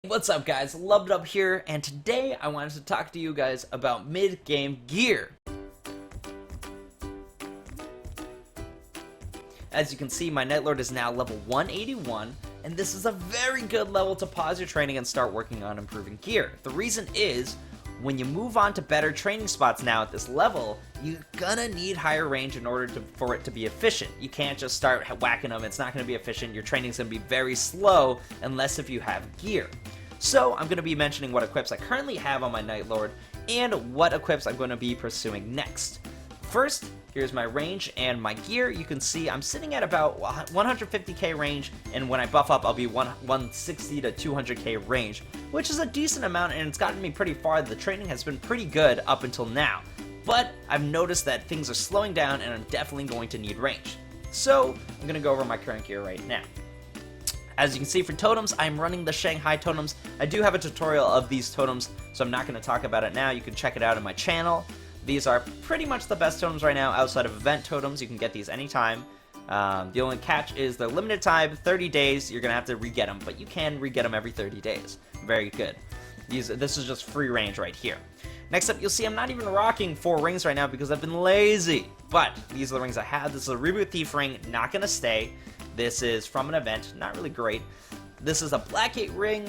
What's up guys, Loved Up here, and today I wanted to talk to you guys about mid-game gear. As you can see, my Nightlord is now level 181, and this is a very good level to pause your training and start working on improving gear. The reason is, when you move on to better training spots now at this level, you're gonna need higher range in order for it to be efficient. You can't just start whacking them, it's not gonna be efficient, your training's gonna be very slow unless if you have gear. So I'm gonna be mentioning what equips I currently have on my Nightlord and what equips I'm gonna be pursuing next. First, here's my range and my gear. You can see I'm sitting at about 150k range, and when I buff up, I'll be 160 to 200k range, which is a decent amount, and it's gotten me pretty far. The training has been pretty good up until now, but I've noticed that things are slowing down, and I'm definitely going to need range. So I'm gonna go over my current gear right now. As you can see, for totems, I'm running the Shanghai totems. I do have a tutorial of these totems, so I'm not going to talk about it now. You can check it out on my channel. These are pretty much the best totems right now outside of event totems. You can get these anytime. The only catch is they're limited time, 30 days. You're going to have to re-get them, but you can re-get them every 30 days. Very good. This is just free range right here. Next up, you'll see I'm not even rocking 4 rings right now because I've been lazy. But these are the rings I have. This is a Reboot Thief ring, not going to stay. This is from an event, not really great. This is a Black 8 ring,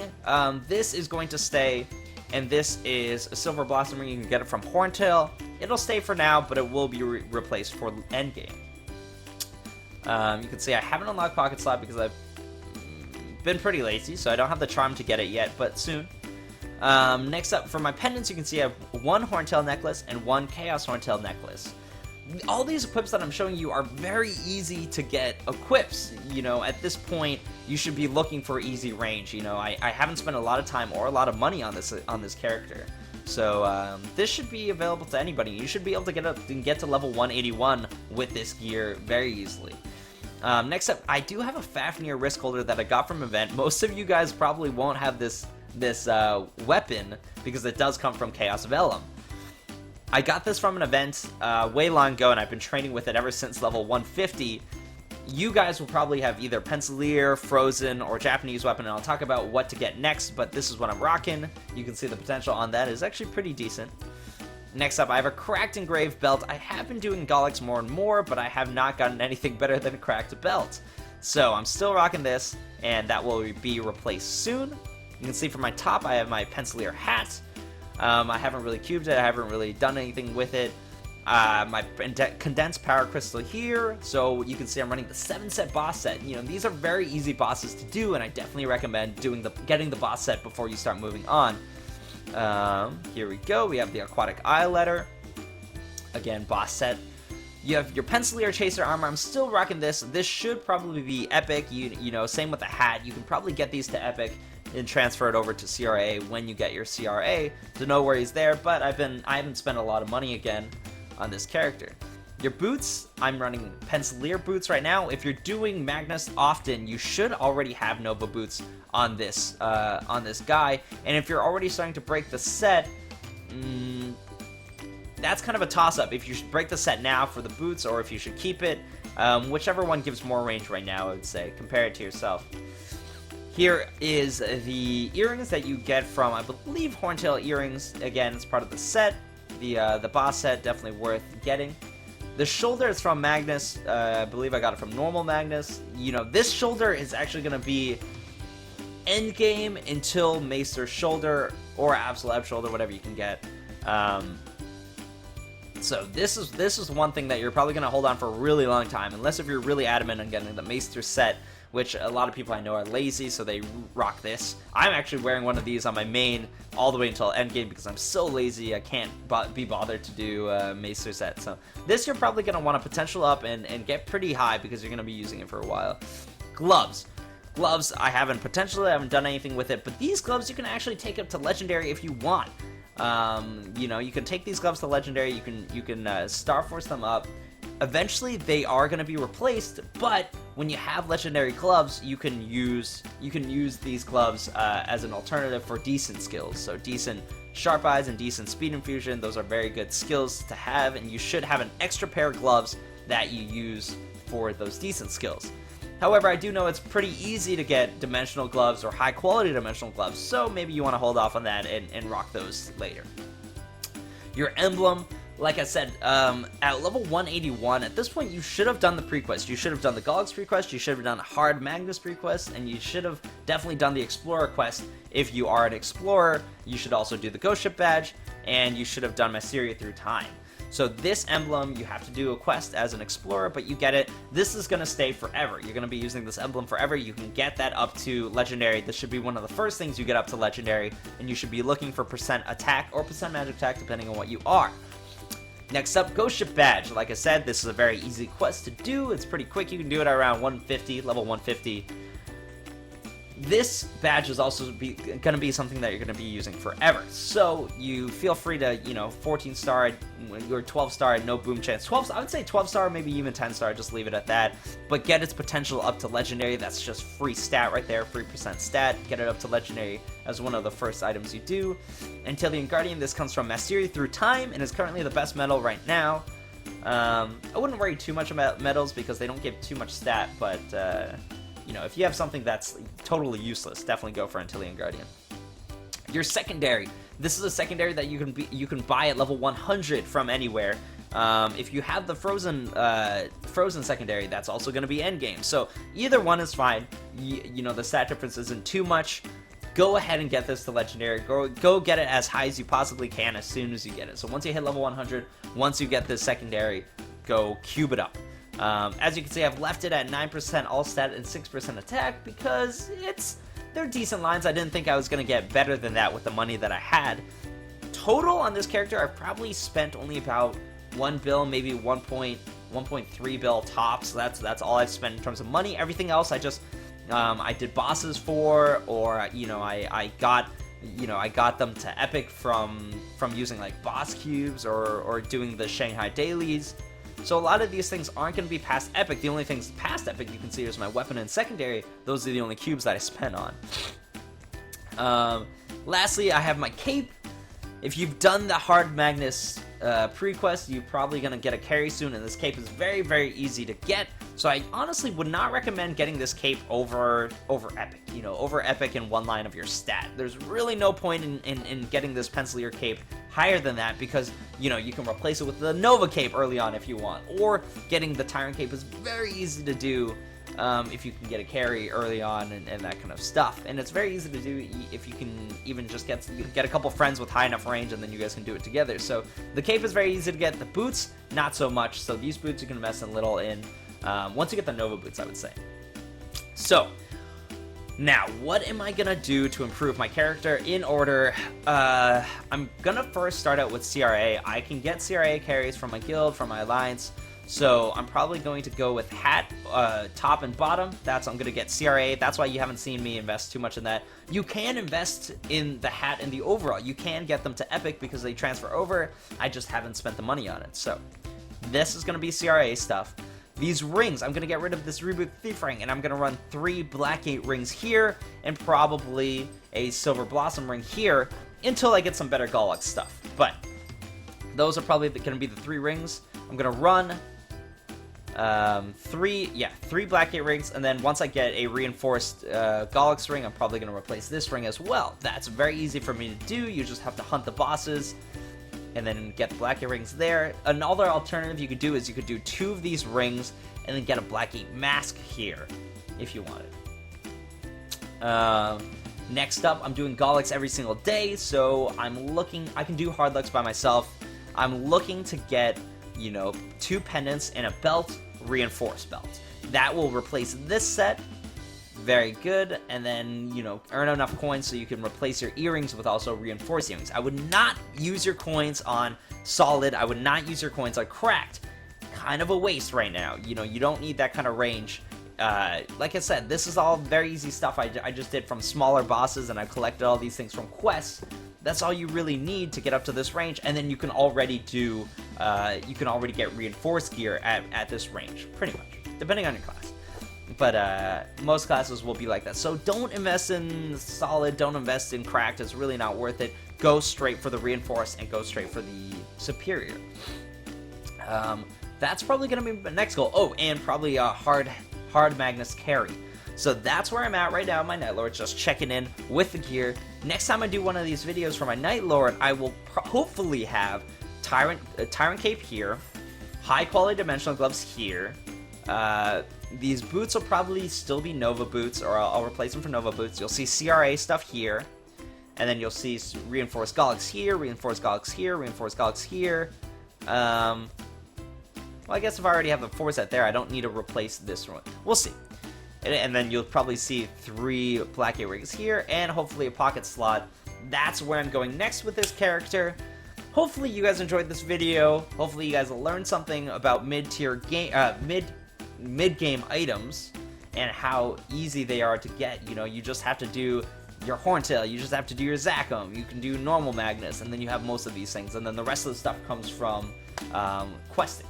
this is going to stay, and this is a Silver Blossom ring. You can get it from Horntail. It'll stay for now, but it will be replaced for endgame. You can see I haven't unlocked Pocket Slot because I've been pretty lazy, so I don't have the charm to get it yet, but soon. Next up, for my pendants, you can see I have 1 Horntail necklace and 1 Chaos Horntail necklace. All these equips that I'm showing you are very easy to get equips. You know, at this point, you should be looking for easy range. You know, I haven't spent a lot of time or a lot of money on this character. So this should be available to anybody. You should be able to get to level 181 with this gear very easily. Next up, I do have a Fafnir wrist holder that I got from event. Most of you guys probably won't have this weapon because it does come from Chaos Vellum. I got this from an event way long ago, and I've been training with it ever since level 150. You guys will probably have either Pencilier, Frozen, or Japanese weapon, and I'll talk about what to get next, but this is what I'm rocking. You can see the potential on that is actually pretty decent. Next up, I have a cracked Engrave belt. I have been doing Golics more and more, but I have not gotten anything better than a cracked belt. So I'm still rocking this, and that will be replaced soon. You can see from my top, I have my Pencilier hat. I haven't really cubed it, I haven't really done anything with it. My condensed power crystal here, so you can see I'm running the 7-set boss set. You know, these are very easy bosses to do, and I definitely recommend getting the boss set before you start moving on. Here we go, we have the Aquatic Eye Letter. Again, boss set. You have your Pencilier Chaser armor. I'm still rocking this. This should probably be epic. You know, same with the hat. You can probably get these to epic and transfer it over to CRA when you get your CRA, so no worries there, but I haven't spent a lot of money again on this character. Your boots, I'm running Pencilier boots right now. If you're doing Magnus often, you should already have Nova boots on this guy, and if you're already starting to break the set, that's kind of a toss-up, if you should break the set now for the boots or if you should keep it. Whichever one gives more range right now, I would say. Compare it to yourself. Here is the earrings that you get from, I believe, Horntail earrings. Again, it's part of the set. The boss set, definitely worth getting. The shoulder is from Magnus. I believe I got it from normal Magnus. You know, this shoulder is actually going to be endgame until Maester shoulder or Absolab shoulder, whatever you can get. So this is one thing that you're probably going to hold on for a really long time, unless if you're really adamant on getting the Maester set, which a lot of people I know are lazy, so they rock this. I'm actually wearing one of these on my main all the way until endgame because I'm so lazy I can't be bothered to do Maester set. So this you're probably going to want to potential up and get pretty high because you're going to be using it for a while. Gloves. Gloves, I haven't done anything with it, but these gloves you can actually take up to Legendary if you want. You know, you can take these gloves to Legendary, you can Star Force them up. Eventually, they are going to be replaced, but when you have Legendary gloves, you can use these gloves as an alternative for decent skills. So decent Sharp Eyes and decent Speed Infusion, those are very good skills to have, and you should have an extra pair of gloves that you use for those decent skills. However, I do know it's pretty easy to get dimensional gloves or high quality dimensional gloves, so maybe you want to hold off on that and rock those later. Your emblem, like I said, at level 181, at this point you should have done the prequest. You should have done the Gollux prequest, you should have done a Hard Magnus prequest, and you should have definitely done the Explorer quest. If you are an Explorer, you should also do the Ghost Ship badge, and you should have done Mysteria Through Time. So this emblem, you have to do a quest as an Explorer, but you get it. This is going to stay forever. You're going to be using this emblem forever. You can get that up to Legendary. This should be one of the first things you get up to Legendary, and you should be looking for % attack or % magic attack, depending on what you are. Next up, Ghost Ship Badge. Like I said, this is a very easy quest to do. It's pretty quick. You can do it around 150, level 150. This badge is also going to be something that you're going to be using forever. So you feel free to, 14 star or 12 star, no boom chance. 12, I would say 12 star, maybe even 10 star, just leave it at that. But get its potential up to Legendary. That's just free stat right there, free % stat. Get it up to Legendary as one of the first items you do. Antillean Guardian, this comes from Mysteria Through Time and is currently the best medal right now. I wouldn't worry too much about medals because they don't give too much stat, but if you have something that's totally useless, definitely go for Antillean Guardian. Your secondary. This is a secondary that you can buy at level 100 from anywhere. If you have the frozen secondary, that's also going to be endgame. So either one is fine. The stat difference isn't too much. Go ahead and get this to Legendary. Go get it as high as you possibly can as soon as you get it. So once you hit level 100, once you get this secondary, go cube it up. As you can see, I've left it at 9% all stat and 6% attack because they're decent lines. I didn't think I was going to get better than that with the money that I had. Total on this character, I've probably spent only about 1 bill, maybe 1.3 bill tops. That's all I've spent in terms of money. Everything else, I did bosses for, or I got them to epic from using like boss cubes or doing the Shanghai dailies. So a lot of these things aren't going to be past epic. The only things past epic you can see is my weapon and secondary. Those are the only cubes that I spent on. Lastly, I have my cape. If you've done the Hard Magnus pre-quest, you're probably going to get a carry soon, and this cape is very, very easy to get. So I honestly would not recommend getting this cape over epic. Over epic in one line of your stat. There's really no point in getting this Pencilier cape higher than that because, you can replace it with the Nova cape early on if you want. Or getting the Tyrant cape is very easy to do if you can get a carry early on and that kind of stuff. And it's very easy to do if you can even just get a couple friends with high enough range and then you guys can do it together. So the cape is very easy to get. The boots, not so much. So these boots you can invest in little in once you get the Nova boots, I would say. So now, what am I gonna do to improve my character? In order, I'm gonna first start out with CRA. I can get CRA carries from my guild, from my alliance, so I'm probably going to go with hat, top and bottom. I'm gonna get CRA. That's why you haven't seen me invest too much in that. You can invest in the hat and the overall. You can get them to epic because they transfer over. I just haven't spent the money on it. So this is gonna be CRA stuff. These rings, I'm going to get rid of this Reboot Thief ring, and I'm going to run 3 Blackgate rings here, and probably a Silver Blossom ring here, until I get some better Gollux stuff. But those are probably going to be the 3 rings. I'm going to run 3 Blackgate rings, and then once I get a reinforced Gollux ring, I'm probably going to replace this ring as well. That's very easy for me to do. You just have to hunt the bosses and then get the Blackgate rings there. Another alternative you could do is you could do 2 of these rings and then get a Blackgate mask here if you wanted. Next up, I'm doing Gollux every single day, so I can do Hard Lux by myself. I'm looking to get, 2 pendants and a belt, reinforced belt. That will replace this set. Very good, and then, earn enough coins so you can replace your earrings with also reinforced earrings. I would not use your coins on solid. I would not use your coins on cracked. Kind of a waste right now. You don't need that kind of range. Like I said, this is all very easy stuff I just did from smaller bosses, and I collected all these things from quests. That's all you really need to get up to this range, and then you can already get reinforced gear at this range, pretty much, depending on your class. But most classes will be like that. So don't invest in solid, don't invest in cracked. It's really not worth it. Go straight for the reinforced and go straight for the superior. That's probably going to be my next goal. Oh, and probably hard hard Magnus carry. So that's where I'm at right now, my Nightlord, just checking in with the gear. Next time I do one of these videos for my Nightlord, I will hopefully have Tyrant Cape here, high quality dimensional gloves here. These boots will probably still be Nova boots, or I'll replace them for Nova boots. You'll see CRA stuff here, and then you'll see reinforced Gallux here, reinforced Gallux here, reinforced Gallux here. Well, I guess if I already have a 4-set there, I don't need to replace this one. We'll see. And then you'll probably see 3 Black A-Rings here, and hopefully a pocket slot. That's where I'm going next with this character. Hopefully you guys enjoyed this video. Hopefully you guys will learn something about mid-tier game, mid-game items, and how easy they are to get. You know, you just have to do your Horntail, you just have to do your Zachem, you can do normal Magnus, and then you have most of these things, and then the rest of the stuff comes from questing.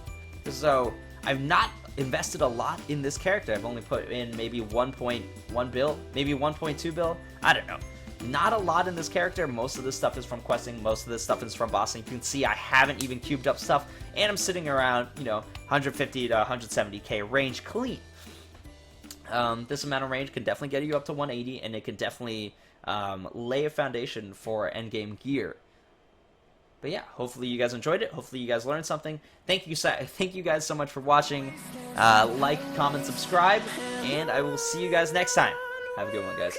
So I've not invested a lot in this character. I've only put in maybe 1.1 bill, maybe 1.2 bill, I don't know. Not a lot in this character. Most of this stuff is from questing, most of this stuff is from bossing. You can see I haven't even cubed up stuff, and I'm sitting around, you know, 150 to 170k range clean. This amount of range can definitely get you up to 180, and it can definitely lay a foundation for endgame gear. But yeah, hopefully you guys enjoyed it. Hopefully you guys learned something. Thank you guys so much for watching. Like, comment, subscribe, and I will see you guys next time. Have a good one, guys.